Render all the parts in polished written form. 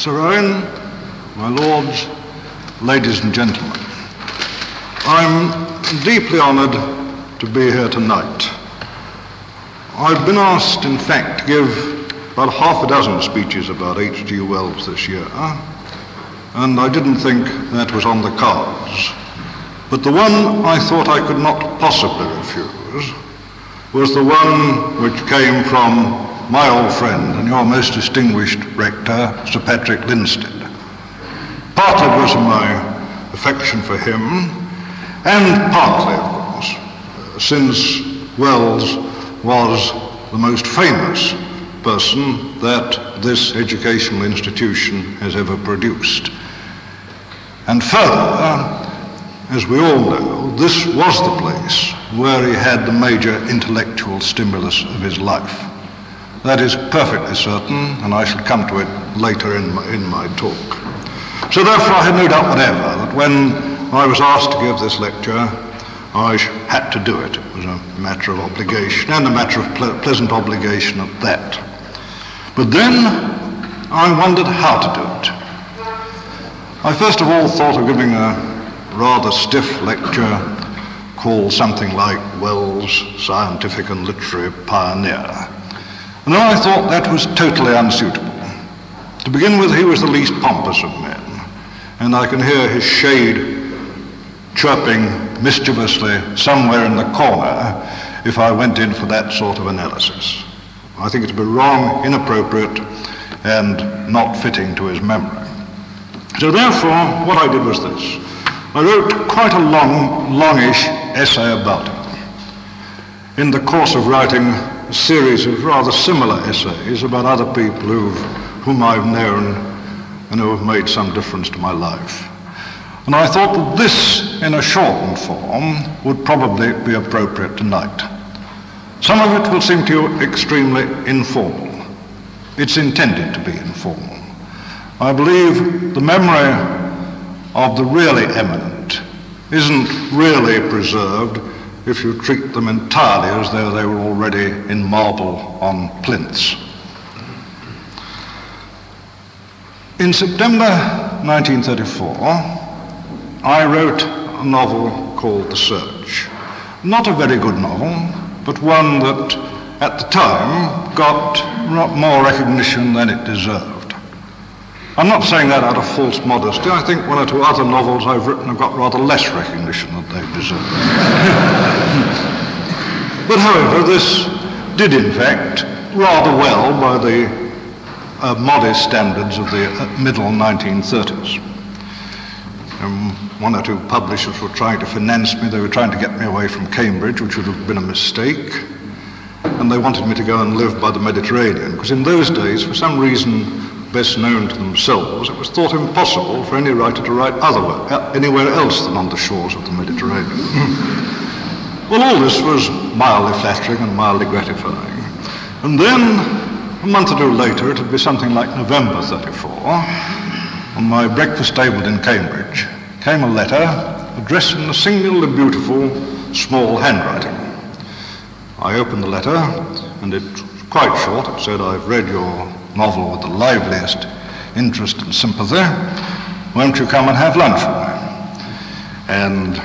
Sir Owen, my lords, ladies and gentlemen, I'm deeply honoured to be here tonight. I've been asked, in fact, to give about half a dozen speeches about H.G. Wells this year, and I didn't think that was on the cards. But the one I thought I could not possibly refuse was the one which came from my old friend and your most distinguished rector, Sir Patrick Linstead. Partly because of my affection for him, and partly, of course, since Wells was the most famous person that this educational institution has ever produced. And further, as we all know, this was the place where he had the major intellectual stimulus of his life. That is perfectly certain, and I shall come to it later in my talk. So therefore I had no doubt whatever that when I was asked to give this lecture, I had to do it. It was a matter of obligation, and a matter of pleasant obligation at that. But then I wondered how to do it. I first of all thought of giving a rather stiff lecture called something like Wells' Scientific and Literary Pioneer. And then I thought that was totally unsuitable. To begin with, he was the least pompous of men, and I can hear his shade chirping mischievously somewhere in the corner if I went in for that sort of analysis. I think it would be wrong, inappropriate, and not fitting to his memory. So therefore, what I did was this. I wrote quite a longish essay about him. In the course of writing a series of rather similar essays about other people whom I've known and who have made some difference to my life. And I thought that this, in a shortened form, would probably be appropriate tonight. Some of it will seem to you extremely informal. It's intended to be informal. I believe the memory of the really eminent isn't really preserved if you treat them entirely as though they were already in marble on plinths. In September 1934, I wrote a novel called The Search. Not a very good novel, but one that at the time got more recognition than it deserved. I'm not saying that out of false modesty. I think one or two other novels I've written have got rather less recognition than they've deserved. But however, this did in fact rather well by the modest standards of the middle 1930s. One or two publishers were trying to finance me. They were trying to get me away from Cambridge, which would have been a mistake. And they wanted me to go and live by the Mediterranean, because in those days, for some reason best known to themselves, it was thought impossible for any writer to write anywhere else than on the shores of the Mediterranean. Well, all this was mildly flattering and mildly gratifying. And then, a month or two later, it would be something like November 34, on my breakfast table in Cambridge, came a letter addressed in a singularly beautiful, small handwriting. I opened the letter, and it was quite short. It said, "I've read your novel with the liveliest interest and sympathy. Won't you come and have lunch with me?" And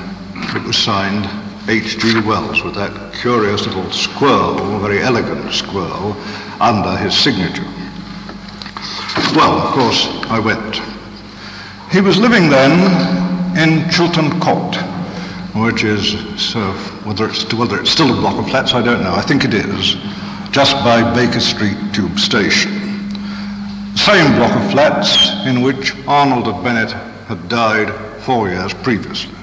it was signed H.G. Wells, with that curious little squirrel, very elegant squirrel, under his signature. Well, of course, I went. He was living then in Chiltern Court, which is, whether it's still a block of flats, I don't know. I think it is, just by Baker Street Tube Station. Same block of flats in which Arnold of Bennett had died 4 years previously.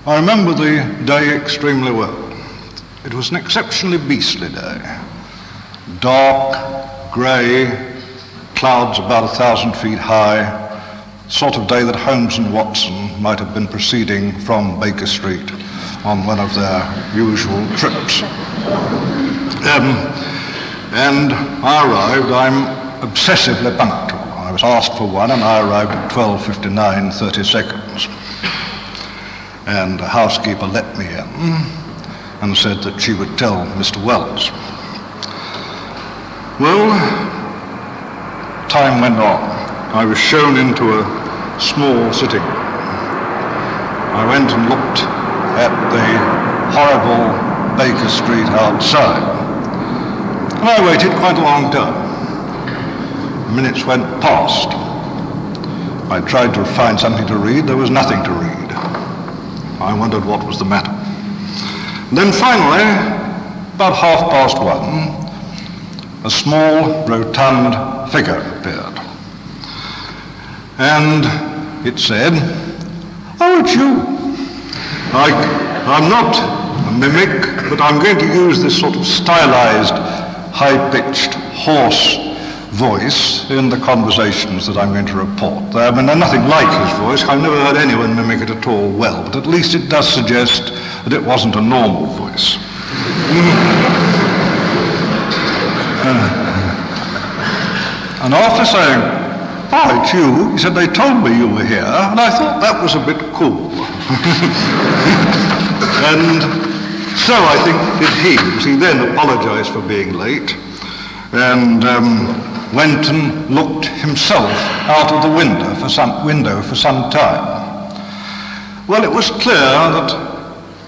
I remember the day extremely well. It was an exceptionally beastly day. Dark, grey, clouds about 1,000 feet high, sort of day that Holmes and Watson might have been proceeding from Baker Street on one of their usual trips. And I arrived, I'm obsessively punctual. I was asked for one and I arrived at 12:59, 30 seconds. And a housekeeper let me in and said that she would tell Mr. Wells. Well, time went on, I was shown into a small sitting room. I went and looked at the horrible Baker Street outside, and I waited quite a long time. Minutes went past. I tried to find something to read. There was nothing to read. I wondered what was the matter. Then finally, about 1:30, a small, rotund figure appeared. And it said, "Oh, it's you. I'm not a mimic, but I'm going to use this sort of stylized, high-pitched, hoarse voice in the conversations that I'm going to report. They're nothing like his voice. I've never heard anyone mimic it at all well, but at least it does suggest that it wasn't a normal voice." And after saying, "Oh, it's you," he said, "they told me you were here," and I thought that was a bit cool. And so I think did he. He then apologized for being late and went and looked himself out of the window for some time. Well, it was clear that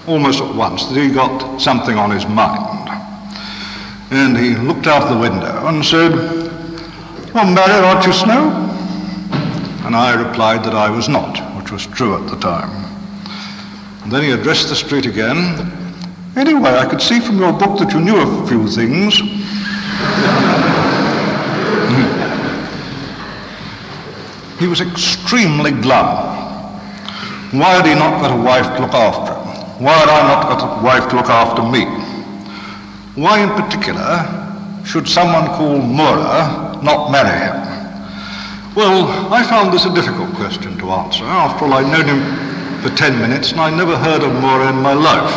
almost at once that he got something on his mind. And he looked out of the window and said, "Well, married, aren't you, Snow?" And I replied that I was not, which was true at the time. And then he addressed the street again. "Anyway, I could see from your book that you knew a few things." He was extremely glum. Why had he not got a wife to look after him? Why had I not got a wife to look after me? Why in particular should someone called Mura not marry him? Well, I found this a difficult question to answer. After all, I'd known him for 10 minutes and I never heard of Mura in my life.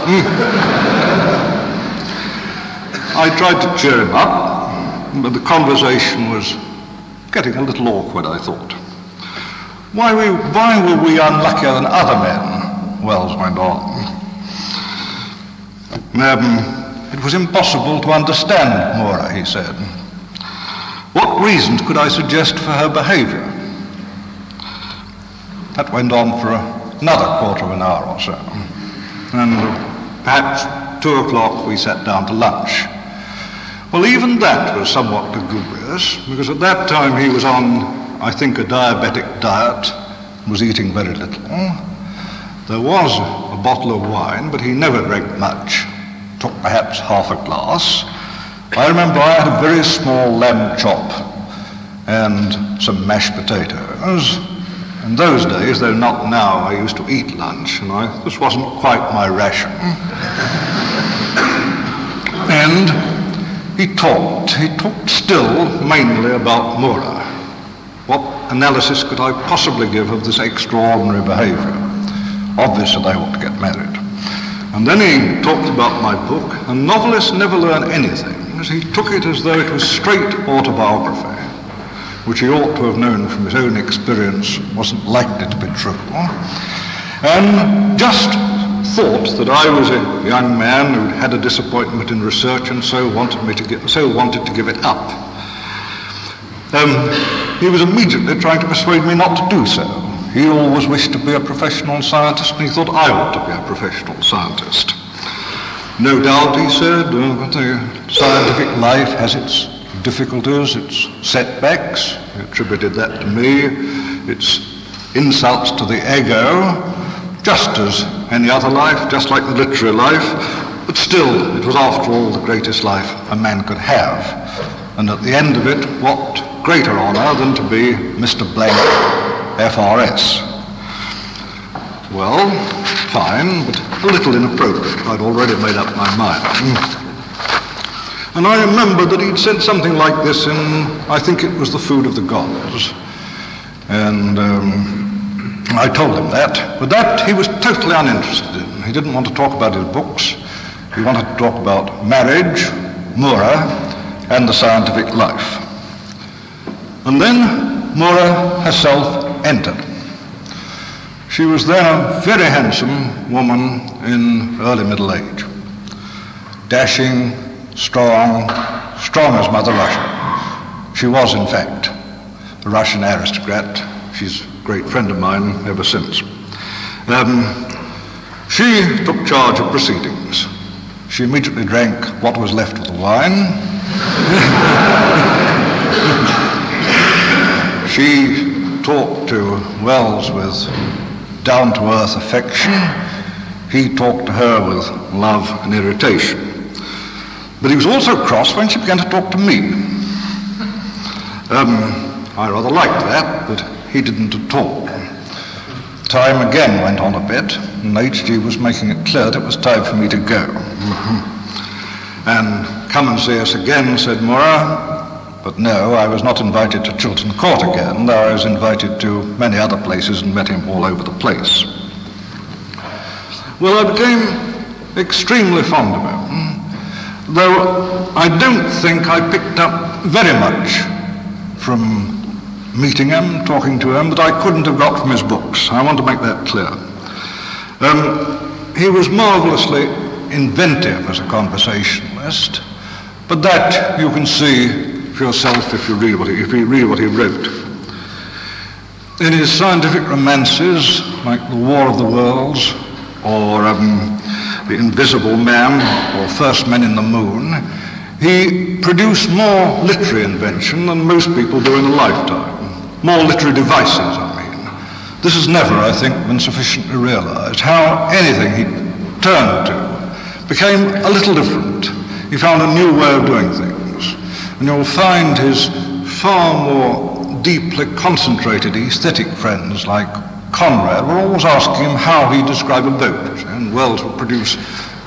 I tried to cheer him up, but the conversation was getting a little awkward, I thought. Why were we unluckier than other men? Wells went on. It was impossible to understand Mura, he said. What reasons could I suggest for her behavior? That went on for another quarter of an hour or so. And perhaps 2:00 we sat down to lunch. Well, even that was somewhat lugubrious, because at that time he was on, I think, a diabetic diet, was eating very little. There was a bottle of wine, but he never drank much, took perhaps half a glass. I remember I had a very small lamb chop and some mashed potatoes. In those days, though not now, I used to eat lunch, and this wasn't quite my ration. And he talked still mainly about Mura. What analysis could I possibly give of this extraordinary behavior? Obviously, they ought to get married. And then he talked about my book, and novelists never learn anything. He took it as though it was straight autobiography, which he ought to have known from his own experience wasn't likely to be true, and just thought that I was a young man who'd had a disappointment in research and so wanted to give it up. He was immediately trying to persuade me not to do so. He always wished to be a professional scientist, and he thought I ought to be a professional scientist. No doubt, he said, the scientific life has its difficulties, its setbacks. He attributed that to me, its insults to the ego, just as any other life, just like the literary life, but still, it was after all the greatest life a man could have. And at the end of it, what greater honor than to be Mr. Blank, FRS. Well, fine, but a little inappropriate. I'd already made up my mind. And I remember that he'd said something like this in, I think it was The Food of the Gods. And I told him that, but that he was totally uninterested in. He didn't want to talk about his books. He wanted to talk about marriage, Mura, and the scientific life. And then Mura herself entered. She was then a very handsome woman in early middle age. Dashing, strong as Mother Russia. She was, in fact. a Russian aristocrat. She's a great friend of mine ever since. She took charge of proceedings. She immediately drank what was left of the wine. She talked to Wells with down-to-earth affection. He talked to her with love and irritation. But he was also cross when she began to talk to me. I rather liked that, but he didn't at all. Time again went on a bit, and H.G. was making it clear that it was time for me to go. And come and see us again, said Mora. But no, I was not invited to Chiltern Court again, though I was invited to many other places and met him all over the place. Well, I became extremely fond of him, though I don't think I picked up very much from meeting him, talking to him, that I couldn't have got from his books. I want to make that clear. He was marvelously inventive as a conversationalist, but that you can see for yourself if you read what he wrote. In his scientific romances, like The War of the Worlds, or The Invisible Man, or First Men in the Moon, he produced more literary invention than most people do in a lifetime. More literary devices, I mean. This has never, I think, been sufficiently realized, how anything he turned to became a little different. He found a new way of doing things. And you'll find his far more deeply concentrated aesthetic friends like Conrad were always asking him how he described a boat, and Wells would produce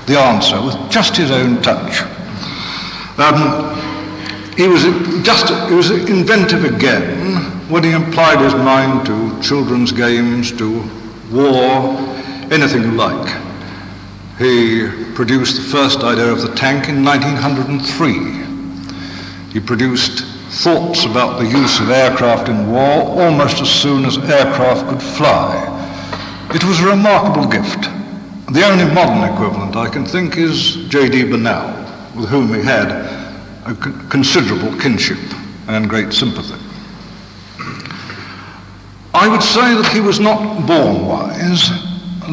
the answer with just his own touch. He was inventive again when he applied his mind to children's games, to war, anything you like. He produced the first idea of the tank in 1903. He produced thoughts about the use of aircraft in war almost as soon as aircraft could fly. It was a remarkable gift. The only modern equivalent I can think is J.D. Bernal, with whom he had a considerable kinship and great sympathy. I would say that he was not born wise,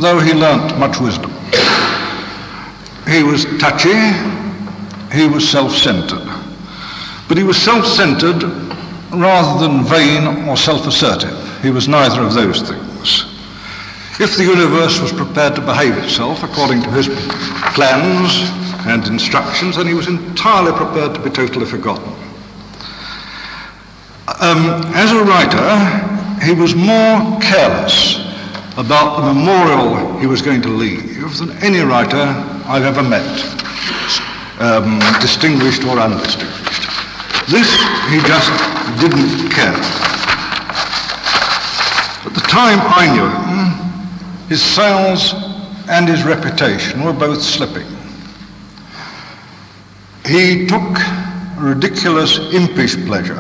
though he learnt much wisdom. He was touchy, he was self-centered. But he was self-centered rather than vain or self-assertive. He was neither of those things. If the universe was prepared to behave itself according to his plans and instructions, then he was entirely prepared to be totally forgotten. As a writer, he was more careless about the memorial he was going to leave than any writer I've ever met, distinguished or undistinguished. This he just didn't care. At the time I knew him, his sales and his reputation were both slipping. He took a ridiculous, impish pleasure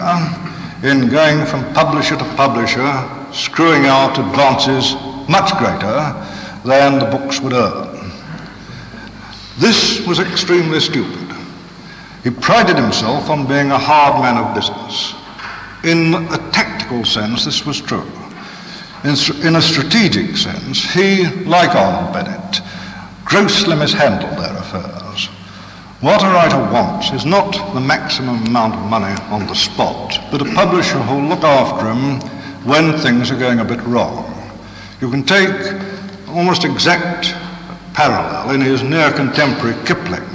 in going from publisher to publisher, screwing out advances much greater than the books would earn. This was extremely stupid. He prided himself on being a hard man of business. In a tactical sense, this was true. In a strategic sense, he, like Arnold Bennett, grossly mishandled their affairs. What a writer wants is not the maximum amount of money on the spot, but a publisher who'll look after him when things are going a bit wrong. You can take almost exact parallel in his near contemporary Kipling,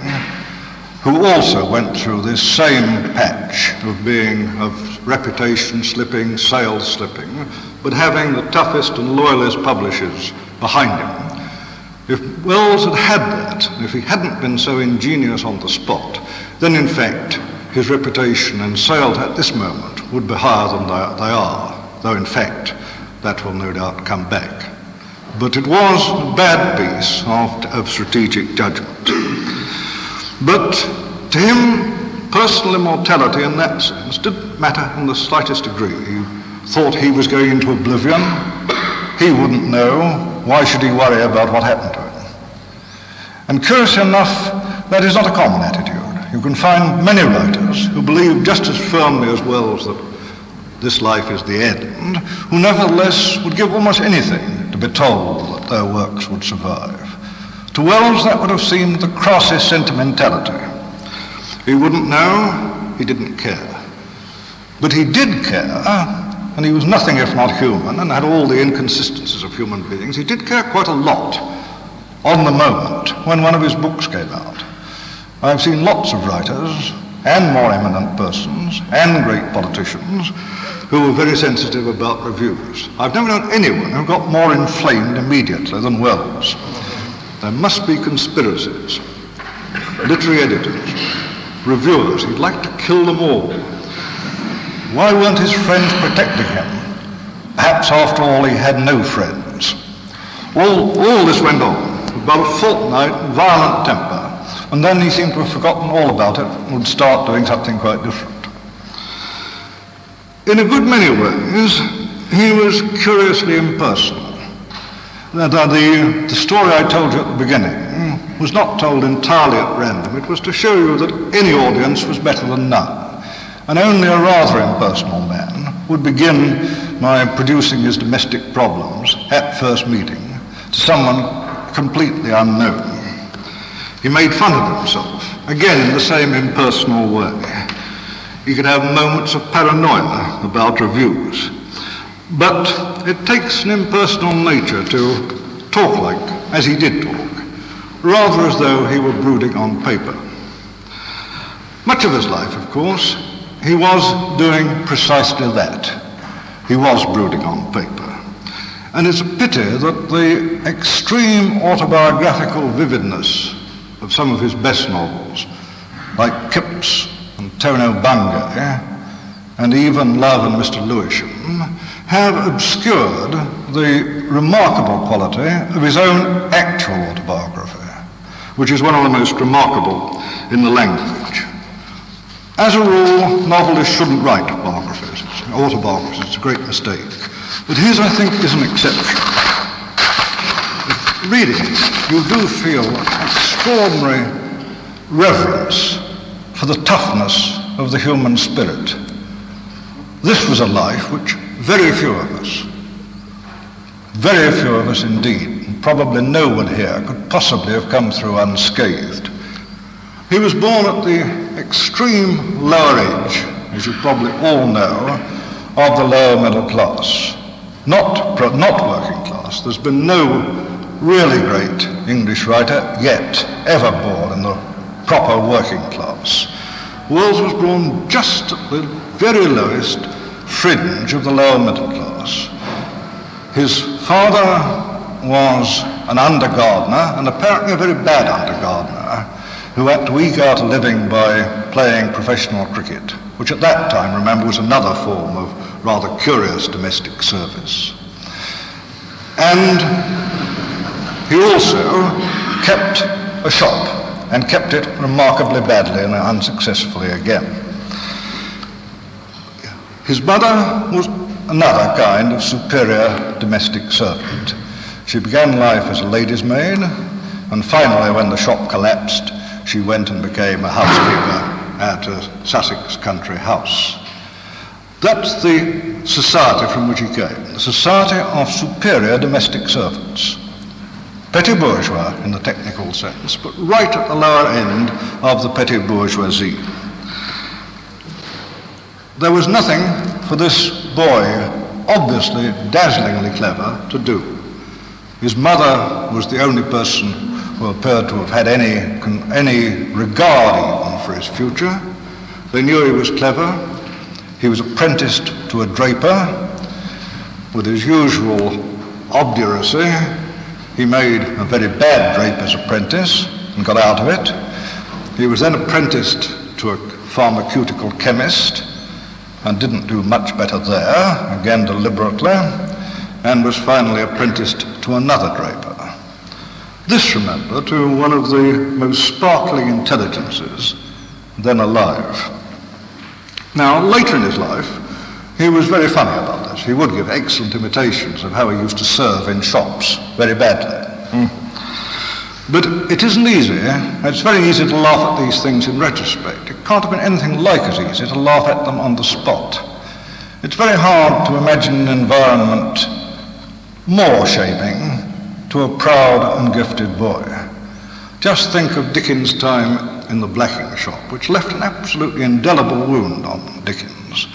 who also went through this same patch of reputation slipping, sales slipping, but having the toughest and loyalist publishers behind him. If Wells had had that, if he hadn't been so ingenious on the spot, then in fact his reputation and sales at this moment would be higher than they are, though in fact that will no doubt come back. But it was a bad piece of strategic judgment. But to him, personal immortality in that sense didn't matter in the slightest degree. He thought he was going into oblivion. He wouldn't know. Why should he worry about what happened to him? And curious enough, that is not a common attitude. You can find many writers who believe just as firmly as Wells that this life is the end, who nevertheless would give almost anything to be told that their works would survive. To Wells, that would have seemed the crassest sentimentality. He wouldn't know, he didn't care. But he did care, and he was nothing if not human, and had all the inconsistencies of human beings. He did care quite a lot on the moment when one of his books came out. I've seen lots of writers, and more eminent persons, and great politicians, who were very sensitive about reviews. I've never known anyone who got more inflamed immediately than Wells. There must be conspiracies, literary editors, reviewers. He'd like to kill them all. Why weren't his friends protecting him? Perhaps, after all, he had no friends. All this went on, about a fortnight, violent temper, and then he seemed to have forgotten all about it and would start doing something quite different. In a good many ways, he was curiously impersonal. The story I told you at the beginning was not told entirely at random. It was to show you that any audience was better than none. And only a rather impersonal man would begin by producing his domestic problems at first meeting to someone completely unknown. He made fun of himself, again in the same impersonal way. He could have moments of paranoia about reviews. But it takes an impersonal nature to talk like, as he did talk, rather as though he were brooding on paper. Much of his life, of course, he was doing precisely that. He was brooding on paper. And it's a pity that the extreme autobiographical vividness of some of his best novels, like Kipps and Tono Bungay, and even Love and Mr. Lewisham, have obscured the remarkable quality of his own actual autobiography, which is one of the most remarkable in the language. As a rule, novelists shouldn't write biographies, autobiographies. It's a great mistake. But his, I think, is an exception. Reading it, you do feel extraordinary reverence for the toughness of the human spirit. This was a life which very few of us indeed, and probably no one here could possibly have come through unscathed. He was born at the extreme lower age, as you probably all know, of the lower middle class, not working class. There's been no really great English writer yet ever born in the proper working class. Wells was born just at the very lowest fringe of the lower middle class. His father was an undergardener, and apparently a very bad undergardener, who had to eke out a living by playing professional cricket, which at that time, remember, was another form of rather curious domestic service. And he also kept a shop, and kept it remarkably badly and unsuccessfully again. His mother was another kind of superior domestic servant. She began life as a lady's maid, and finally, when the shop collapsed, she went and became a housekeeper at a Sussex country house. That's the society from which he came, the society of superior domestic servants. Petit bourgeois in the technical sense, but right at the lower end of the petit bourgeoisie. There was nothing for this boy, obviously dazzlingly clever, to do. His mother was the only person who appeared to have had any regard even for his future. They knew he was clever. He was apprenticed to a draper. With his usual obduracy, he made a very bad draper's apprentice and got out of it. He was then apprenticed to a pharmaceutical chemist and didn't do much better there, again deliberately, and was finally apprenticed to another draper. This, remember, to one of the most sparkling intelligences then alive. Now, later in his life, he was very funny about this. He would give excellent imitations of how he used to serve in shops very badly. But it isn't easy. It's very easy to laugh at these things in retrospect. It can't have been anything like as easy to laugh at them on the spot. It's very hard to imagine an environment more shaping to a proud and gifted boy. Just think of Dickens' time in the blacking shop, which left an absolutely indelible wound on Dickens.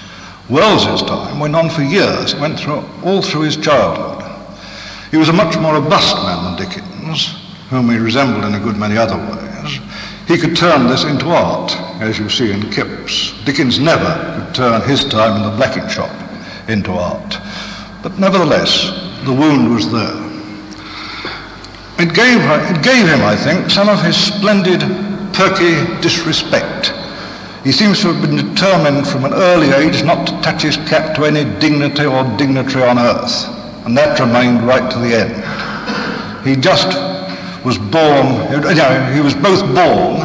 Wells's time went on for years. It went all through his childhood. He was a much more robust man than Dickens, whom he resembled in a good many other ways. He could turn this into art, as you see in Kipps. Dickens never could turn his time in the blacking shop into art. But nevertheless, the wound was there. It gave him, I think, some of his splendid, perky disrespect. He seems to have been determined from an early age not to touch his cap to any dignity or dignitary on earth, and that remained right to the end. He just was born, he was both born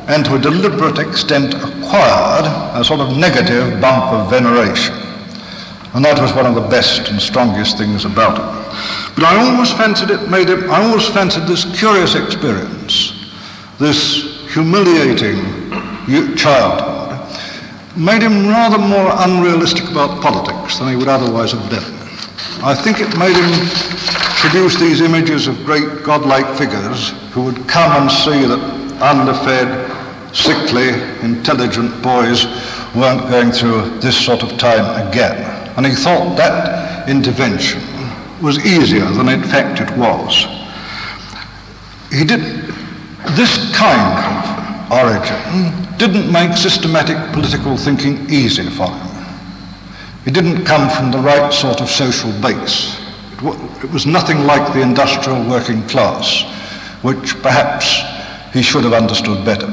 and to a deliberate extent acquired a sort of negative bump of veneration. And that was one of the best and strongest things about him. But I always fancied this curious experience, this humiliating childhood, made him rather more unrealistic about politics than he would otherwise have been. I think it made him produce these images of great godlike figures who would come and see that underfed, sickly, intelligent boys weren't going through this sort of time again. And he thought that intervention was easier than in fact it was. This kind of origin didn't make systematic political thinking easy for him. He didn't come from the right sort of social base. It was nothing like the industrial working class, which perhaps he should have understood better.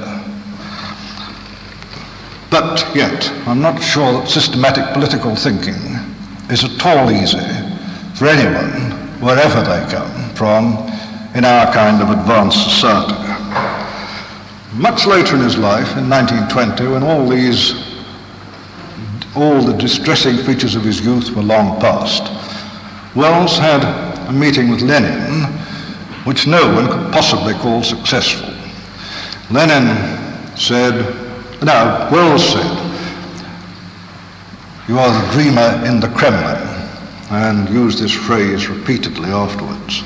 But yet, I'm not sure that systematic political thinking is at all easy for anyone, wherever they come from, in our kind of advanced society. Much later in his life, in 1920, when all the distressing features of his youth were long past, Wells had a meeting with Lenin, which no one could possibly call successful. Wells said, "You are the dreamer in the Kremlin," and used this phrase repeatedly afterwards.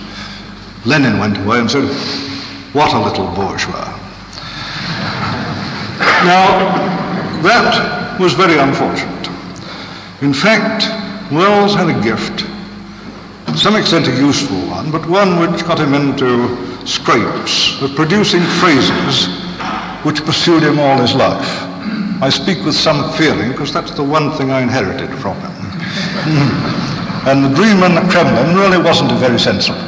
Lenin went away and said, "What a little bourgeois." Now, that was very unfortunate. In fact, Wells had a gift, to some extent a useful one, but one which got him into scrapes of producing phrases which pursued him all his life. I speak with some feeling because that's the one thing I inherited from him. And the dream in the Kremlin really wasn't a very sensible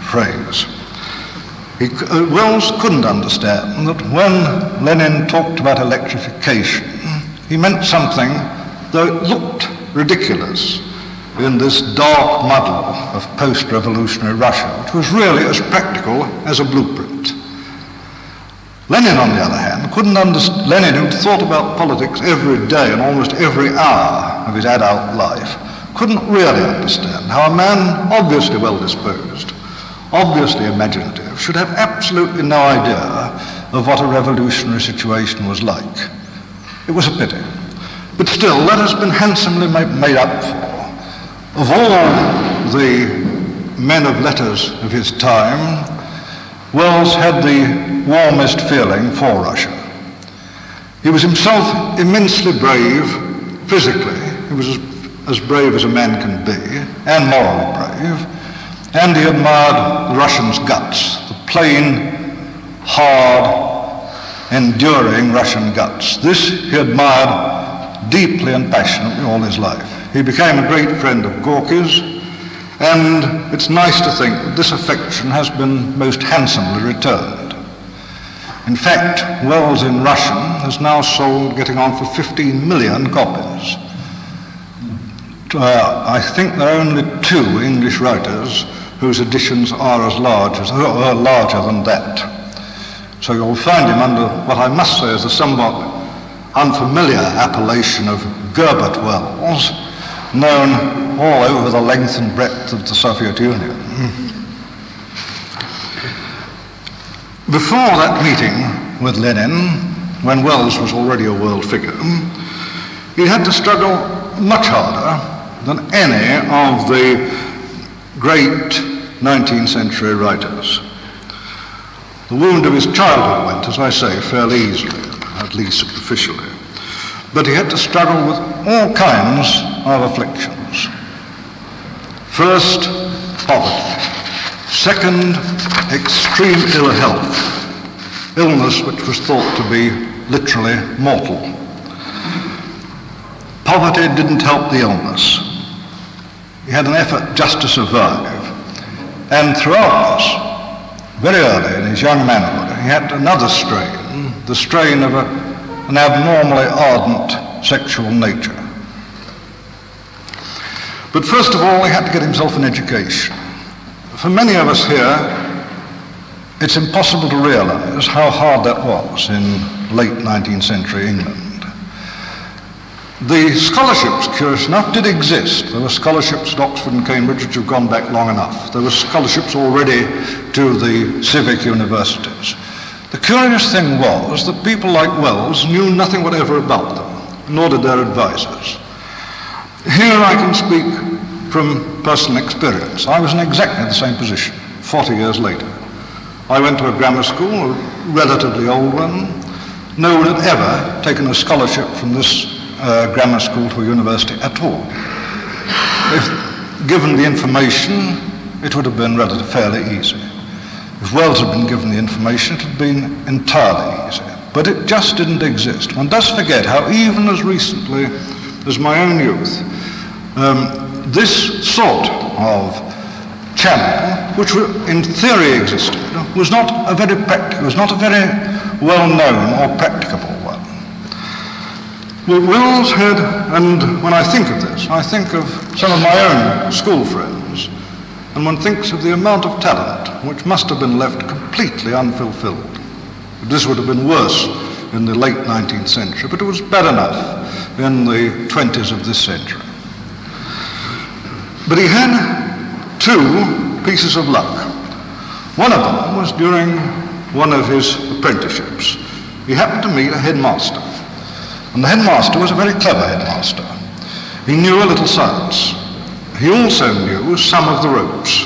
phrase. Wells couldn't understand that when Lenin talked about electrification, he meant something, though it looked ridiculous, in this dark muddle of post-revolutionary Russia, which was really as practical as a blueprint. Lenin, on the other hand, couldn't understand. Lenin, who'd thought about politics every day and almost every hour of his adult life, couldn't really understand how a man obviously well-disposed, obviously imaginative, should have absolutely no idea of what a revolutionary situation was like. It was a pity. But still, that has been handsomely made up for. Of all the men of letters of his time, Wells had the warmest feeling for Russia. He was himself immensely brave physically. He was as brave as a man can be, and morally brave. And he admired the Russians' guts, the plain, hard, enduring Russian guts. This he admired deeply and passionately all his life. He became a great friend of Gorky's, and it's nice to think that this affection has been most handsomely returned. In fact, Wells in Russian has now sold, getting on for 15 million copies. I think there are only 2 English writers whose editions are larger than that. So you'll find him under what I must say is the somewhat unfamiliar appellation of Gerbert Wells, known all over the length and breadth of the Soviet Union. Before that meeting with Lenin, when Wells was already a world figure, he had to struggle much harder than any of the great 19th century writers. The wound of his childhood went, as I say, fairly easily, at least superficially. But he had to struggle with all kinds of afflictions. First, poverty. Second, extreme ill health, illness which was thought to be literally mortal. Poverty didn't help the illness. He had an effort just to survive. And throughout this, very early in his young manhood, he had another strain, the strain of an abnormally ardent sexual nature. But first of all, he had to get himself an education. For many of us here, it's impossible to realize how hard that was in late 19th century England. The scholarships, curious enough, did exist. There were scholarships at Oxford and Cambridge which have gone back long enough. There were scholarships already to the civic universities. The curious thing was that people like Wells knew nothing whatever about them, nor did their advisors. Here I can speak from personal experience. I was in exactly the same position 40 years later. I went to a grammar school, a relatively old one. No one had ever taken a scholarship from this grammar school to a university at all. If given the information, it would have been fairly easy. If Wells had been given the information, it had been entirely easy. But it just didn't exist. One does forget how even as recently as my own youth, this sort of channel, which in theory existed, was not a very well-known or practicable one. Well, Wells had, and when I think of this, I think of some of my own school friends, and one thinks of the amount of talent which must have been left completely unfulfilled. This would have been worse in the late 19th century, but it was bad enough in the 20s of this century. But he had two pieces of luck. One of them was during one of his apprenticeships. He happened to meet a headmaster. And the headmaster was a very clever headmaster. He knew a little science. He also knew some of the ropes.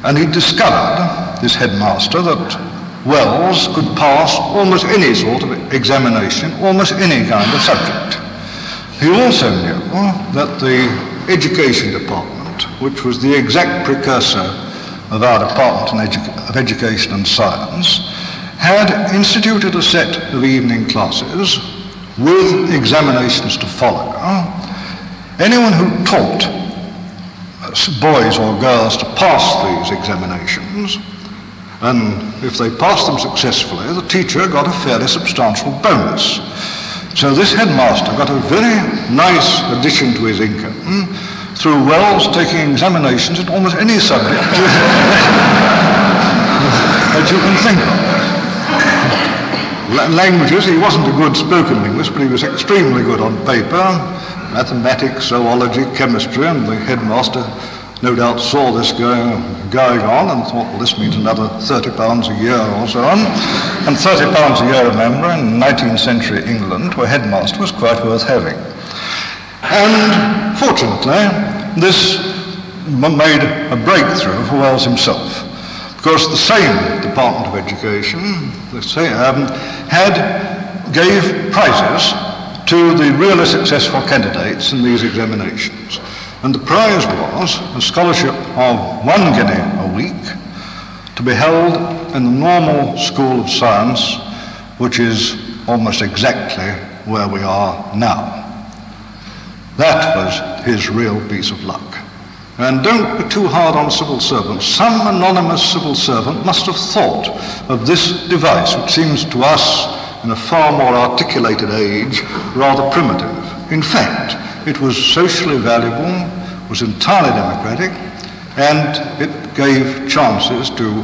And he discovered, this headmaster, that Wells could pass almost any sort of examination, almost any kind of subject. He also knew that the education department, which was the exact precursor of our Department of Education and Science, had instituted a set of evening classes with examinations to follow. Anyone who taught boys or girls to pass these examinations, and if they passed them successfully, the teacher got a fairly substantial bonus. So this headmaster got a very nice addition to his income through Wells taking examinations in almost any subject that you can think of. Languages, he wasn't a good spoken linguist, but he was extremely good on paper, mathematics, zoology, chemistry, and the headmaster no doubt saw this going on and thought, well, this means another £30 a year or so on. And £30 a year, remember, in 19th century England, where headmaster was quite worth having. And fortunately, this made a breakthrough for Wells himself. Because the same Department of Education gave prizes to the really successful candidates in these examinations. And the prize was a scholarship of £1 guinea a week to be held in the normal School of Science, which is almost exactly where we are now. That was his real piece of luck. And don't be too hard on civil servants. Some anonymous civil servant must have thought of this device, which seems to us, in a far more articulated age, rather primitive. In fact, it was socially valuable, was entirely democratic, and it gave chances to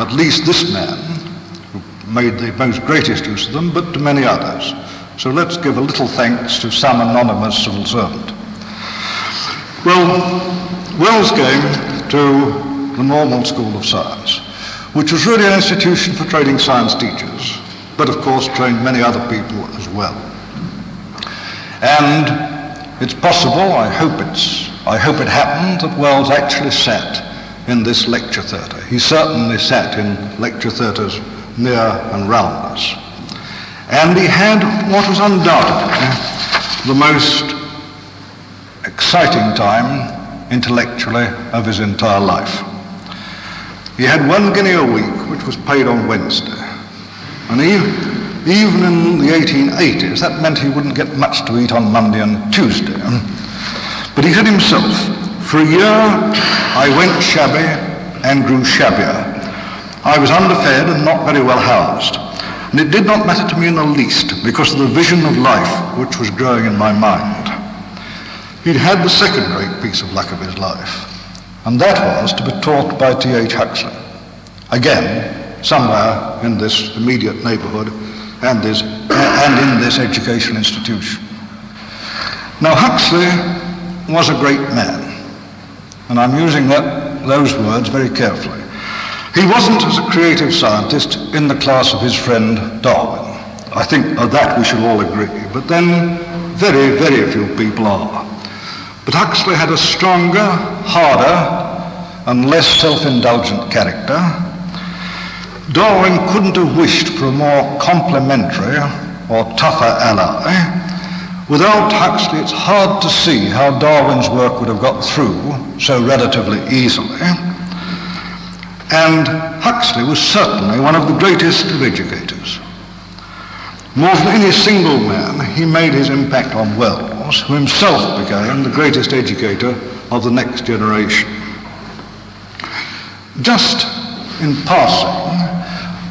at least this man, who made the most greatest use of them, but to many others. So let's give a little thanks to some anonymous civil servant. Well, Wells came to the normal School of Science, which was really an institution for training science teachers, but of course trained many other people as well. And It's possible, I hope it happened, that Wells actually sat in this lecture theatre. He certainly sat in lecture theatres near and round us. And he had what was undoubtedly the most exciting time intellectually of his entire life. He had 1 guinea a week, which was paid on Wednesday. And even in the 1880s, that meant he wouldn't get much to eat on Monday and Tuesday. But he said himself, for a year I went shabby and grew shabbier. I was underfed and not very well housed. And it did not matter to me in the least because of the vision of life which was growing in my mind. He'd had the second great piece of luck of his life, and that was to be taught by T.H. Huxley. Again, somewhere in this immediate neighbourhood and in this educational institution. Now, Huxley was a great man, and I'm using those words very carefully. He wasn't, as a creative scientist, in the class of his friend Darwin. I think of that we should all agree, but then very, very few people are. But Huxley had a stronger, harder, and less self-indulgent character. Darwin couldn't have wished for a more complementary or tougher ally. Without Huxley, it's hard to see how Darwin's work would have got through so relatively easily. And Huxley was certainly one of the greatest of educators. More than any single man, he made his impact on Wells, who himself became the greatest educator of the next generation. Just in passing,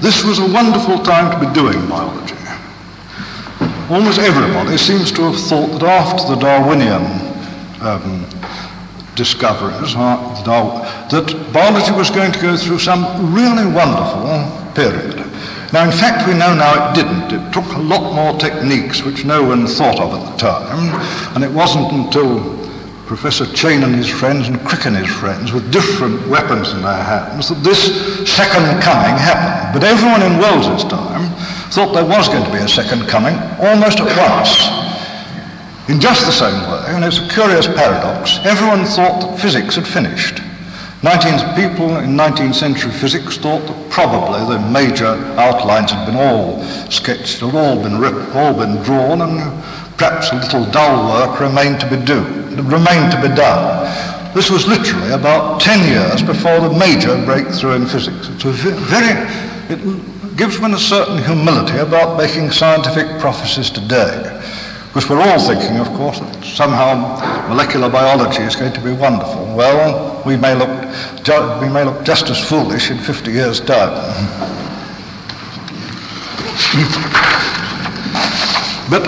this was a wonderful time to be doing biology. Almost everybody seems to have thought that after the Darwinian discoveries, that biology was going to go through some really wonderful period. Now, in fact, we know now it didn't. It took a lot more techniques which no one thought of at the time, and it wasn't until Professor Chain and his friends and Crick and his friends with different weapons in their hands that this second coming happened. But everyone in Wells's time thought there was going to be a second coming almost at once. In just the same way, and it's a curious paradox, everyone thought that physics had finished. People in 19th century physics thought that probably the major outlines had been all sketched, had all been written, all been drawn, and perhaps a little dull work remained to be done. This was literally about 10 years before the major breakthrough in physics. It gives one a certain humility about making scientific prophecies today. Because we're all thinking, of course, that somehow molecular biology is going to be wonderful. Well, we may look just as foolish in 50 years' time. But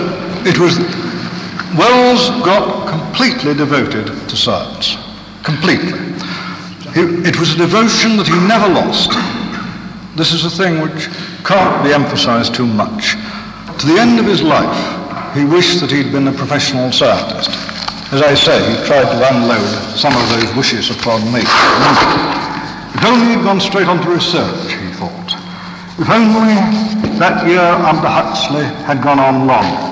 Wells got completely devoted to science. Completely. It was a devotion that he never lost. This is a thing which can't be emphasized too much. To the end of his life, he wished that he'd been a professional scientist. As I say, he tried to unload some of those wishes upon me. If only he'd gone straight on to research, he thought. If only that year under Huxley had gone on longer.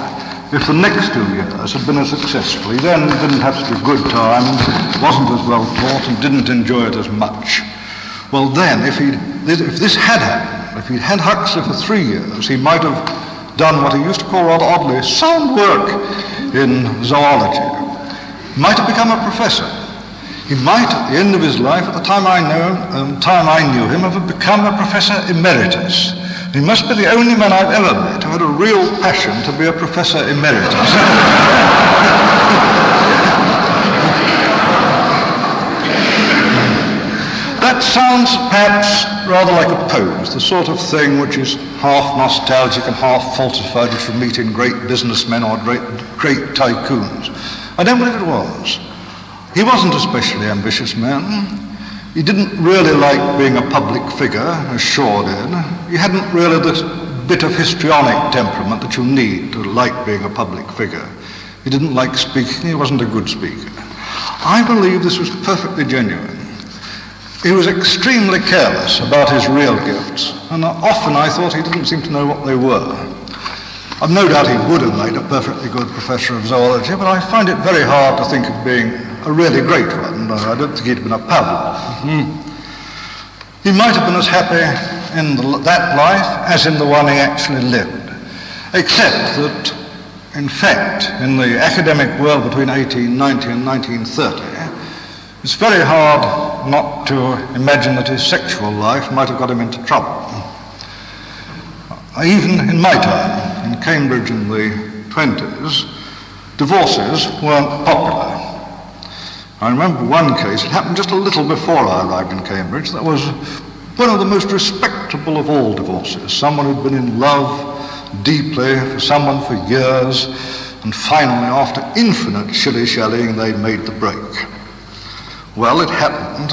If the next 2 years had been as successful, he then didn't have such a good time, wasn't as well taught, and didn't enjoy it as much. Well then, if this had happened, if he'd had Huxley for 3 years, he might have done what he used to call rather oddly sound work in zoology. He might have become a professor. He might, at the end of his life, at the time I knew him, have become a professor emeritus. He must be the only man I've ever met who had a real passion to be a professor emeritus. That sounds perhaps rather like a pose, the sort of thing which is half nostalgic and half falsified, which you meet in great businessmen or great tycoons. I don't believe it was. He wasn't a specially ambitious man. He didn't really like being a public figure, as Shaw did. He hadn't really this bit of histrionic temperament that you need to like being a public figure. He didn't like speaking. He wasn't a good speaker. I believe this was perfectly genuine. He was extremely careless about his real gifts, and often I thought he didn't seem to know what they were. I've no doubt he would have made a perfectly good professor of zoology, but I find it very hard to think of being a really great one. I don't think he'd been a Pavlov. He might have been as happy in that life as in the one he actually lived, except that, in fact, in the academic world between 1890 and 1930, it's very hard not to imagine that his sexual life might have got him into trouble. Even in my time, in Cambridge in the 20s, divorces weren't popular. I remember one case, it happened just a little before I arrived in Cambridge, that was one of the most respectable of all divorces. Someone who'd been in love deeply for someone for years, and finally, after infinite shilly-shallying, they'd made the break. Well, it happened,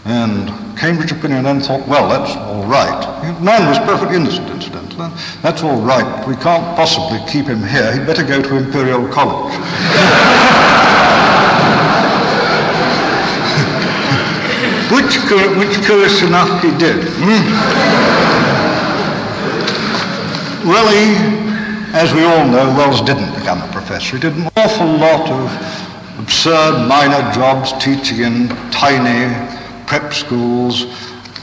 and Cambridge opinion then thought, well, that's all right. The man was perfectly innocent, incidentally. That's all right. We can't possibly keep him here. He'd better go to Imperial College. which curious enough, he did. Well, as we all know, Wells didn't become a professor. He did an awful lot of absurd minor jobs, teaching in tiny prep schools,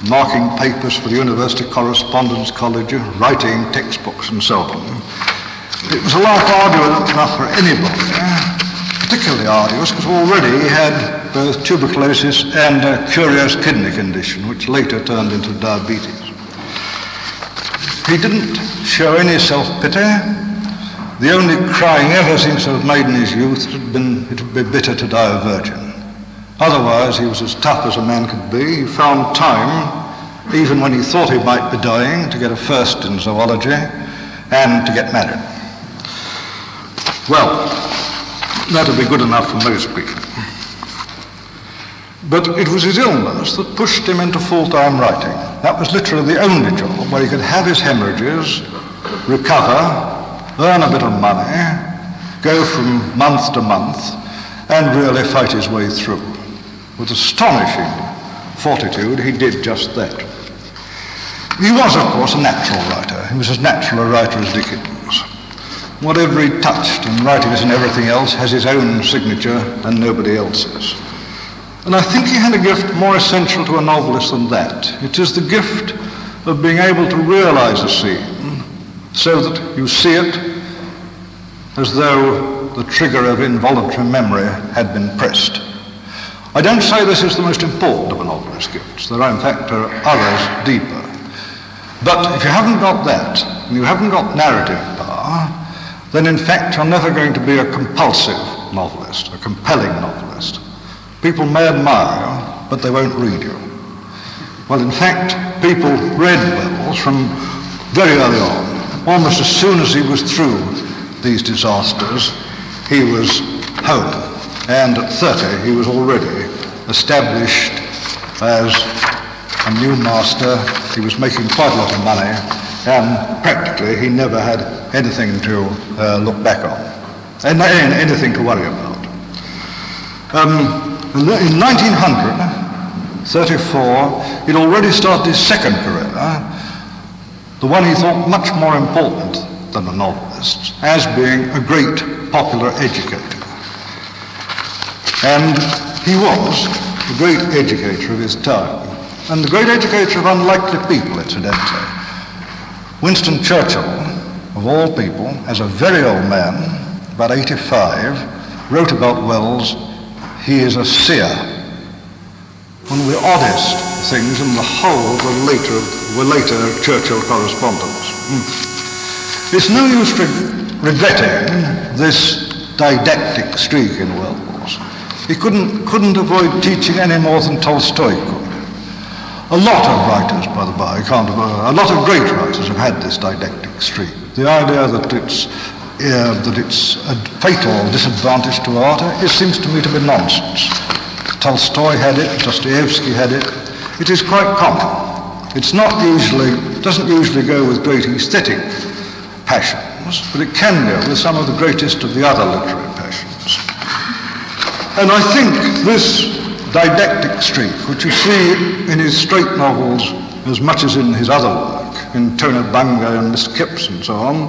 marking papers for the University Correspondence College, writing textbooks and so on. It was a life arduous enough for anybody, particularly arduous because already he had both tuberculosis and a curious kidney condition, which later turned into diabetes. He didn't show any self-pity. The only cry he ever seems to have made in his youth had been, it would be bitter to die a virgin. Otherwise, he was as tough as a man could be. He found time, even when he thought he might be dying, to get a first in zoology and to get married. Well, that would be good enough for most people. But it was his illness that pushed him into full-time writing. That was literally the only job where he could have his hemorrhages, recover, earn a bit of money, go from month to month, and really fight his way through. With astonishing fortitude, he did just that. He was, of course, a natural writer. He was as natural a writer as Dickens. Whatever he touched, in writing as in everything else, has his own signature and nobody else's. And I think he had a gift more essential to a novelist than that. It is the gift of being able to realize a scene so that you see it as though the trigger of involuntary memory had been pressed. I don't say this is the most important of a novelist's gifts. There are, in fact, others deeper. But if you haven't got that, and you haven't got narrative power, then in fact you're never going to be a compulsive novelist, a compelling novelist. People may admire you, but they won't read you. Well, in fact, people read Wells from very early on. Almost as soon as he was through these disasters, he was home. And at 30, he was already established as a new master. He was making quite a lot of money, and practically he never had anything to look back on, and anything to worry about. In 1934, he'd already started his second career, the one he thought much more important than a novelist, as being a great popular educator. And he was the great educator of his time, and the great educator of unlikely people, incidentally. Winston Churchill, of all people, as a very old man, about 85, wrote about Wells, "He is a seer." One of the oddest things in the whole of the later Churchill correspondence. It's no use regretting this didactic streak in Wells. He couldn't avoid teaching any more than Tolstoy could. A lot of writers, by the by, a lot of great writers have had this didactic streak. The idea that it's a fatal disadvantage to art, it seems to me to be nonsense. Tolstoy had it, Dostoevsky had it. It is quite common. It doesn't usually go with great aesthetic passions, but it can go with some of the greatest of the other literary passions. And I think this didactic streak, which you see in his straight novels as much as in his other work, in Toner Bungay and Miss Kipps and so on,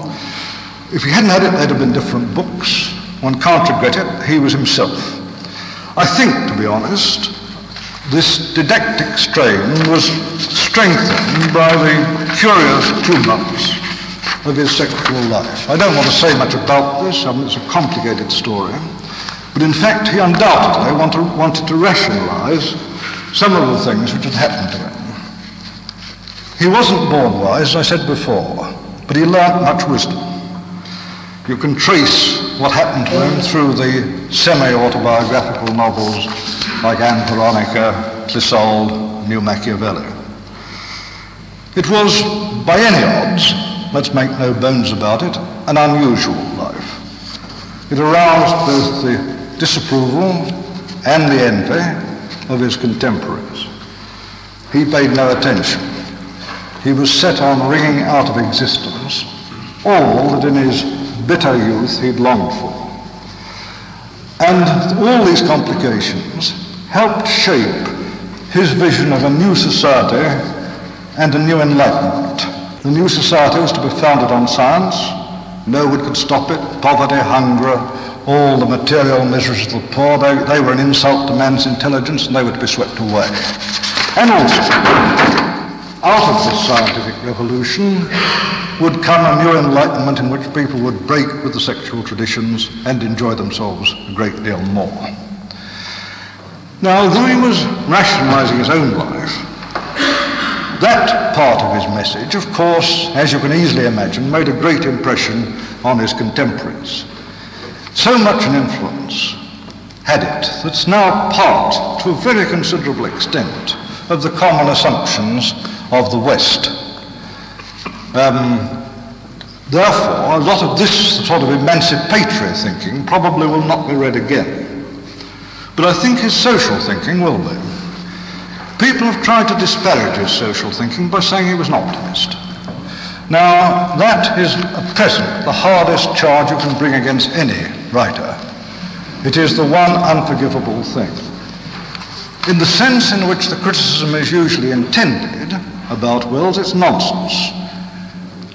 If he hadn't had it, there'd have been different books. One can't regret it. He was himself. I think, to be honest, this didactic strain was strengthened by the curious tumults of his sexual life. I don't want to say much about this. It's a complicated story. But in fact, he undoubtedly wanted to rationalize some of the things which had happened to him. He wasn't born wise, as I said before, but he learnt much wisdom. You can trace what happened to him through the semi-autobiographical novels like Anne Veronica, Clissold, New Machiavelli. It was, by any odds, let's make no bones about it, an unusual life. It aroused both the disapproval and the envy of his contemporaries. He paid no attention. He was set on wringing out of existence all that in his bitter youth he'd longed for. And all these complications helped shape his vision of a new society and a new enlightenment. The new society was to be founded on science. No one could stop it. Poverty, hunger, all the material miseries of the poor, they were an insult to man's intelligence, and they were to be swept away. And also, out of this scientific revolution would come a new enlightenment in which people would break with the sexual traditions and enjoy themselves a great deal more. Now, though he was rationalizing his own life, that part of his message, of course, as you can easily imagine, made a great impression on his contemporaries. So much an influence had it that's now part, to a very considerable extent, of the common assumptions of the West. Therefore, a lot of this sort of emancipatory thinking probably will not be read again. But I think his social thinking will be. People have tried to disparage his social thinking by saying he was an optimist. Now, that is at present the hardest charge you can bring against any writer. It is the one unforgivable thing. In the sense in which the criticism is usually intended about Wells, it's nonsense.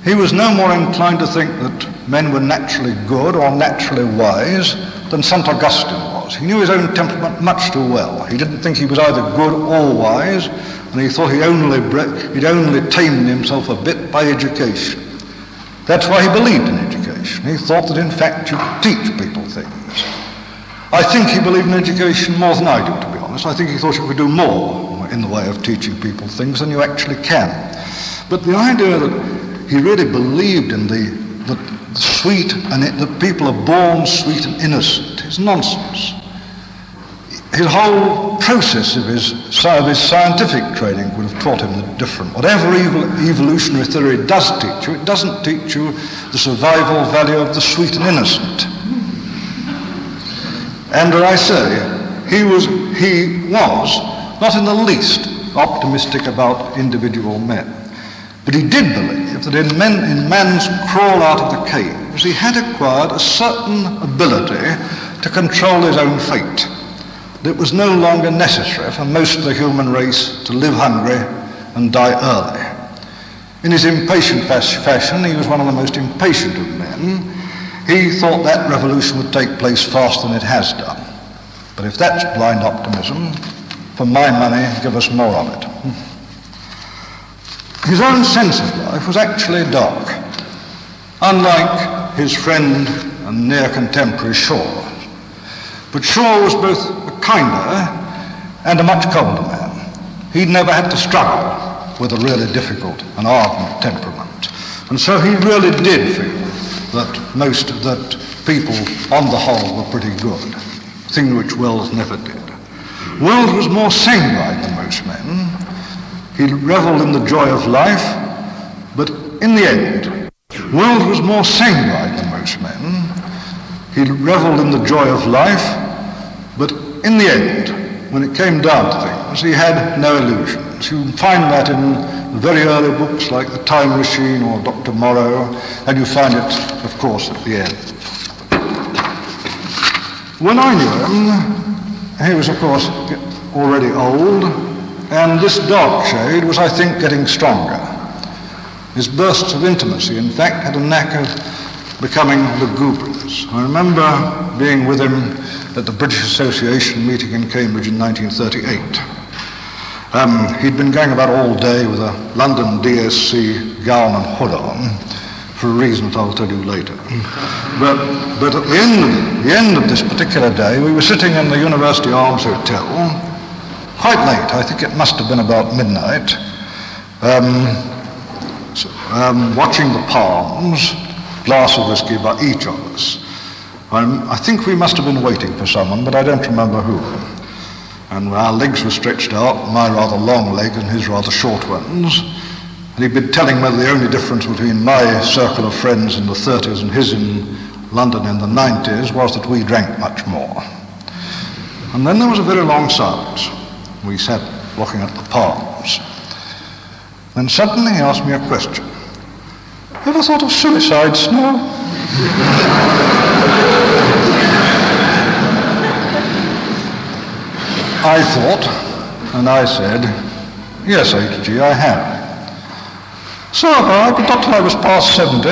He was no more inclined to think that men were naturally good or naturally wise than St. Augustine was. He knew his own temperament much too well. He didn't think he was either good or wise, and he thought he'd only tamed himself a bit by education. That's why he believed in education. He thought that in fact you could teach people things. I think he believed in education more than I do, to be honest. I think he thought you could do more in the way of teaching people things than you actually can. But the idea that he really believed in the sweet and that people are born sweet and innocent is nonsense. His whole process of his scientific training would have taught him the different. Whatever evolutionary theory does teach you, it doesn't teach you the survival value of the sweet and innocent. And as I say, he was not in the least optimistic about individual men. But he did believe that in man's crawl out of the caves, he had acquired a certain ability to control his own fate. It was no longer necessary for most of the human race to live hungry and die early. In his impatient fashion, he was one of the most impatient of men. He thought that revolution would take place faster than it has done. But if that's blind optimism, for my money, give us more of it. His own sense of life was actually dark, unlike his friend and near contemporary Shaw. But Shaw was both a kinder and a much colder man. He'd never had to struggle with a really difficult and ardent temperament. And so he really did feel that people on the whole were pretty good, thing which Wells never did. Wells was more sanguine than most men. He revelled in the joy of life, but in the end, Wells was more sanguine than most men. He revelled in the joy of life, but in the end, when it came down to things, he had no illusions. You find that in very early books like The Time Machine or Dr. Morrow, and you find it, of course, at the end. When I knew him, he was, of course, already old, and this dark shade was, I think, getting stronger. His bursts of intimacy, in fact, had a knack of becoming lugubrious. I remember being with him at the British Association meeting in Cambridge in 1938. He'd been going about all day with a London DSC gown and hood on, for a reason that I'll tell you later. But at the end of this particular day, we were sitting in the University Arms Hotel, quite late. I think it must have been about midnight, watching the palms, glass of whiskey by each of us. I think we must have been waiting for someone, but I don't remember who. And our legs were stretched out, my rather long legs and his rather short ones. And he'd been telling me the only difference between my circle of friends in the 30s and his in London in the 90s was that we drank much more. And then there was a very long silence. We sat looking at the palms. Then suddenly he asked me a question. Ever thought of suicide, Snow? I thought, and I said, yes, H.G., I have. So have I, but not till I was past 70.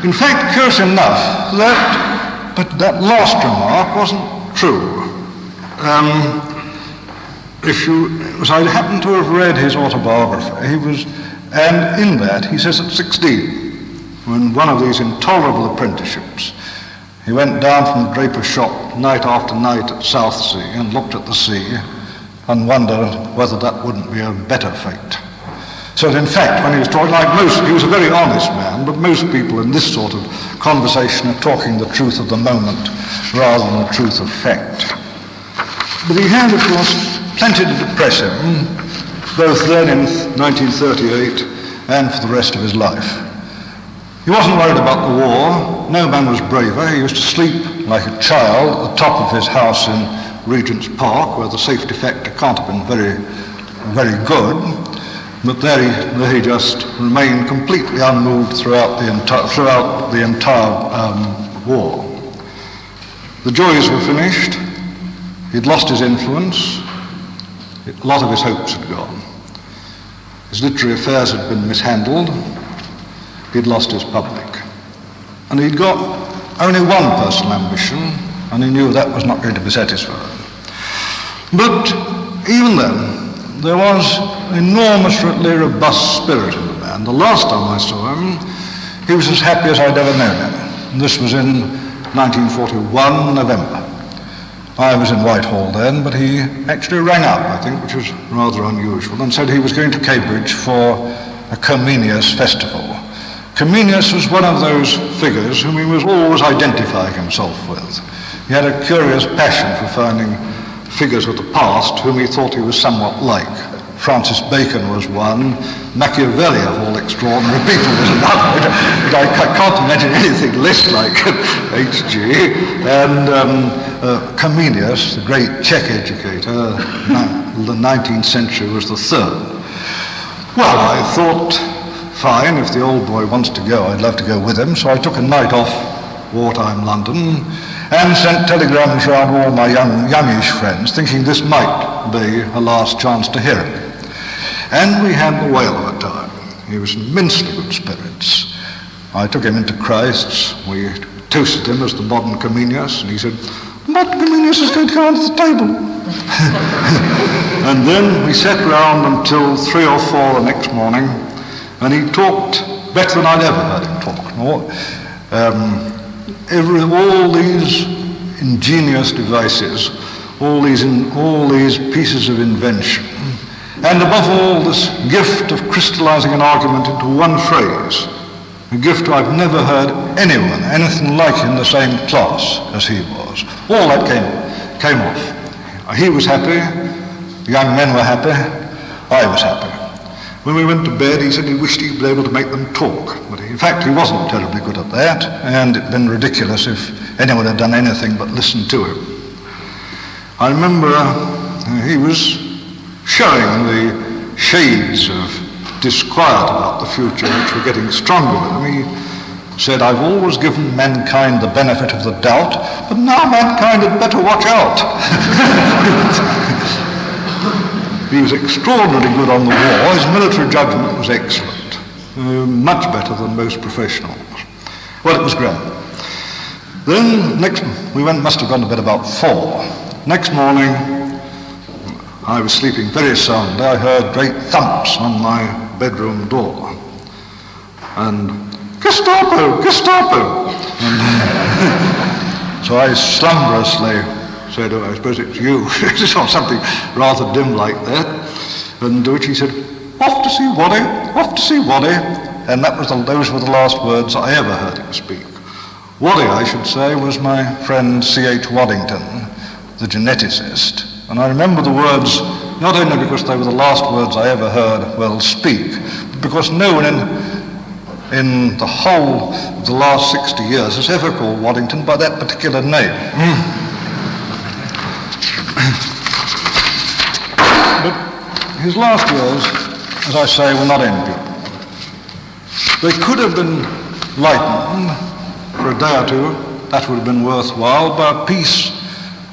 In fact, curious enough, that last remark wasn't true. I happened to have read his autobiography. And in that, he says at 16, when one of these intolerable apprenticeships, he went down from the draper's shop night after night at Southsea and looked at the sea and wondered whether that wouldn't be a better fate. So that in fact, when he was talking, he was a very honest man, but most people in this sort of conversation are talking the truth of the moment rather than the truth of fact. But he had, of course, plenty to depress him, both then in 1938 and for the rest of his life. He wasn't worried about the war. No man was braver. He used to sleep like a child at the top of his house in Regent's Park, where the safety factor can't have been very, very good. But there he just remained completely unmoved throughout the entire war. The joys were finished. He'd lost his influence. A lot of his hopes had gone. His literary affairs had been mishandled. He'd lost his public. And he'd got only one personal ambition, and he knew that was not going to be satisfied. But even then, there was enormously robust spirit in the man. The last time I saw him, he was as happy as I'd ever known him. And this was in 1941, November. I was in Whitehall then, but he actually rang up, I think, which was rather unusual, and said he was going to Cambridge for a Comenius festival. Comenius was one of those figures whom he was always identifying himself with. He had a curious passion for finding figures of the past whom he thought he was somewhat like. Francis Bacon was one, Machiavelli of all extraordinary people was another, but I can't imagine anything less like H.G. And Comenius, the great Czech educator, the 19th century, was the third. Well, I thought, fine, if the old boy wants to go, I'd love to go with him, so I took a night off wartime London and sent telegrams around all my youngish friends, thinking this might be a last chance to hear him. And we had the whale of a time. He was in immensely good spirits. I took him into Christ's. We toasted him as the modern Comenius, and he said, "Modern Comenius is going to go under the table." And then we sat round until 3 or 4 the next morning, and he talked better than I'd ever heard him talk. All these ingenious devices, all these pieces of invention, and above all, this gift of crystallizing an argument into one phrase, a gift I've never heard anyone, anything like in the same class as he was. All that came off. He was happy, the young men were happy, I was happy. When we went to bed, he said he wished he'd be able to make them talk, but in fact he wasn't terribly good at that, and it'd been ridiculous if anyone had done anything but listen to him. I remember he was showing the shades of disquiet about the future which were getting stronger with him. He said, "I've always given mankind the benefit of the doubt, but now mankind had better watch out." He was extraordinarily good on the war. His military judgment was excellent. much better than most professionals. Well, it was great. Then must have gone to bed about 4. Next morning, I was sleeping very soundly. I heard great thumps on my bedroom door. And, Gestapo, Gestapo! And so I slumberously said, I suppose it's you, or something rather dim like that. And to which he said, off to see Waddy, off to see Waddy. And those were the last words I ever heard him speak. Waddy, I should say, was my friend C.H. Waddington, the geneticist. And I remember the words not only because they were the last words I ever heard Wells speak, but because no one in the whole of the last 60 years has ever called Waddington by that particular name. But his last years, as I say, were not enviable. They could have been lightened for a day or two, that would have been worthwhile, by a piece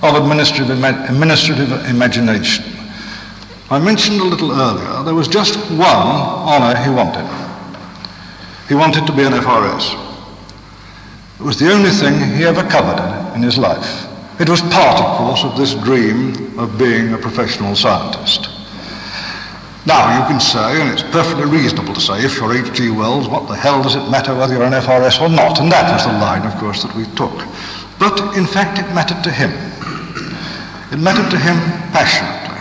of administrative imagination. I mentioned a little earlier, there was just one honour he wanted. He wanted to be an FRS. It was the only thing he ever coveted in his life. It was part, of course, of this dream of being a professional scientist. Now, you can say, and it's perfectly reasonable to say, if you're H.G. Wells, what the hell does it matter whether you're an FRS or not? And that was the line, of course, that we took. But, in fact, it mattered to him. It mattered to him passionately.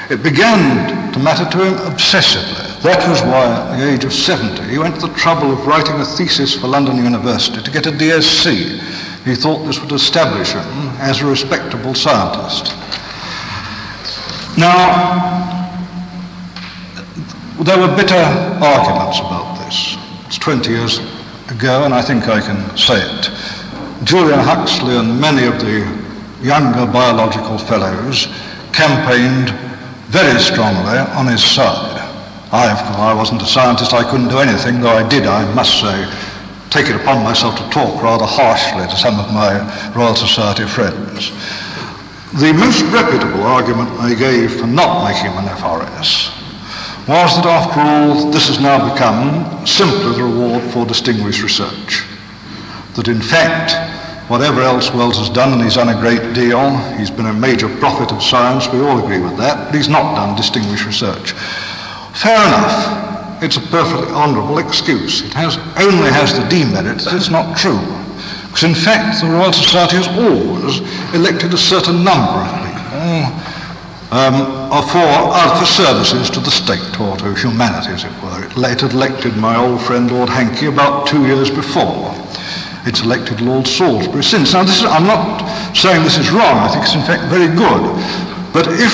It began to matter to him obsessively. That was why, at the age of 70, he went to the trouble of writing a thesis for London University to get a DSc. He thought this would establish him as a respectable scientist. Now, there were bitter arguments about this. It's 20 years ago, and I think I can say it. Julian Huxley and many of the younger biological fellows campaigned very strongly on his side. I wasn't a scientist, I couldn't do anything, though I did, I must say, take it upon myself to talk rather harshly to some of my Royal Society friends. The most reputable argument they gave for not making him an FRS was that, after all, this has now become simply the reward for distinguished research. That, in fact, whatever else Wells has done, and he's done a great deal, he's been a major prophet of science, we all agree with that, but he's not done distinguished research. Fair enough, it's a perfectly honourable excuse. It only has the demerit that it's not true. Because, in fact, the Royal Society has always elected a certain number of people for services to the state, or to humanity, as it were. It had elected my old friend Lord Hankey about 2 years before. It's elected Lord Salisbury since. Now, I'm not saying this is wrong. I think it's in fact very good. But if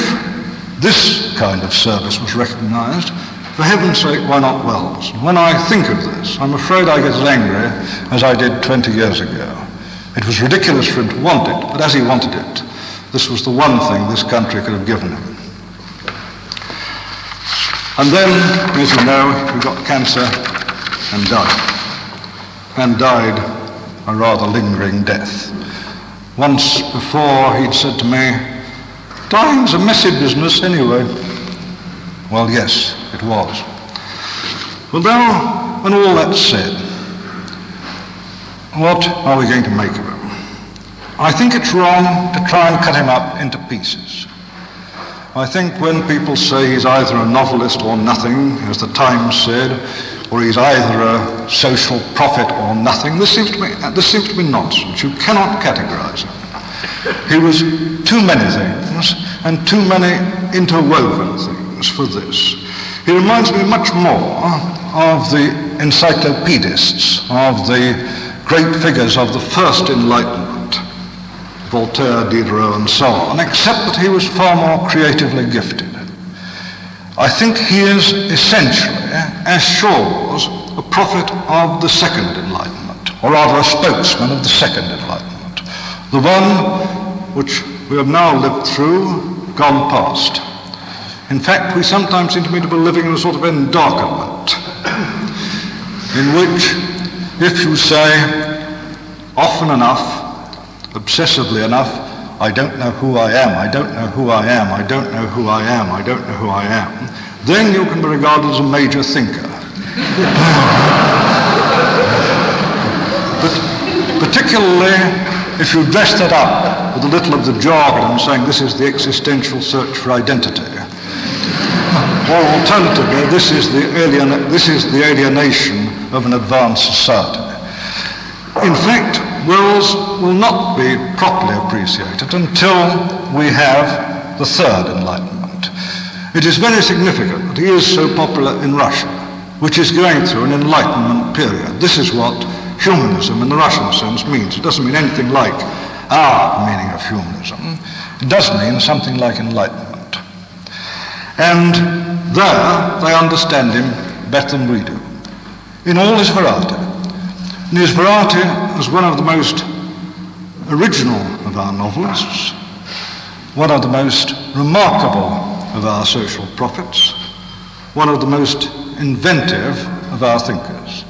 this kind of service was recognised, for heaven's sake, why not Wells? When I think of this, I'm afraid I get as angry as I did 20 years ago. It was ridiculous for him to want it, but as he wanted it, this was the one thing this country could have given him. And then, as you know, he got cancer and died. And died a rather lingering death. Once before he'd said to me, dying's a messy business anyway. Well, yes, it was. Well, now, when all that's said, what are we going to make of him? I think it's wrong to try and cut him up into pieces. I think when people say he's either a novelist or nothing, as the Times said, or he's either a social prophet or nothing, this seems to be nonsense. You cannot categorize him. He was too many things, and too many interwoven things for this. He reminds me much more of the encyclopedists, of the great figures of the First Enlightenment, Voltaire, Diderot, and so on, except that he was far more creatively gifted. I think he is essentially, as Shaw's, a prophet of the Second Enlightenment, or rather a spokesman of the Second Enlightenment, the one which we have now lived through, gone past. In fact, we sometimes seem to me to be living in a sort of endarkenment, in which, if you say often enough, obsessively enough, I don't know who I am, I don't know who I am, I don't know who I am, I don't know who I am, then you can be regarded as a major thinker. But particularly if you dress that up with a little of the jargon saying this is the existential search for identity, or alternatively, this is the alienation of an advanced society. In fact, wills will not be properly appreciated until we have the third enlightenment. It is very significant that he is so popular in Russia, which is going through an enlightenment period. This is what humanism in the Russian sense means. It doesn't mean anything like our meaning of humanism. It does mean something like enlightenment. And there they understand him better than we do, in all his variety. And his variety as one of the most original of our novelists, one of the most remarkable of our social prophets, one of the most inventive of our thinkers.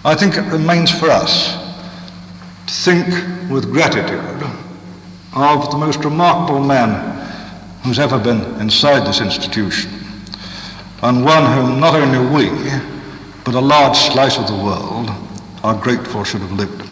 I think it remains for us to think with gratitude of the most remarkable man who's ever been inside this institution, and one whom not only we, but a large slice of the world are grateful should have lived.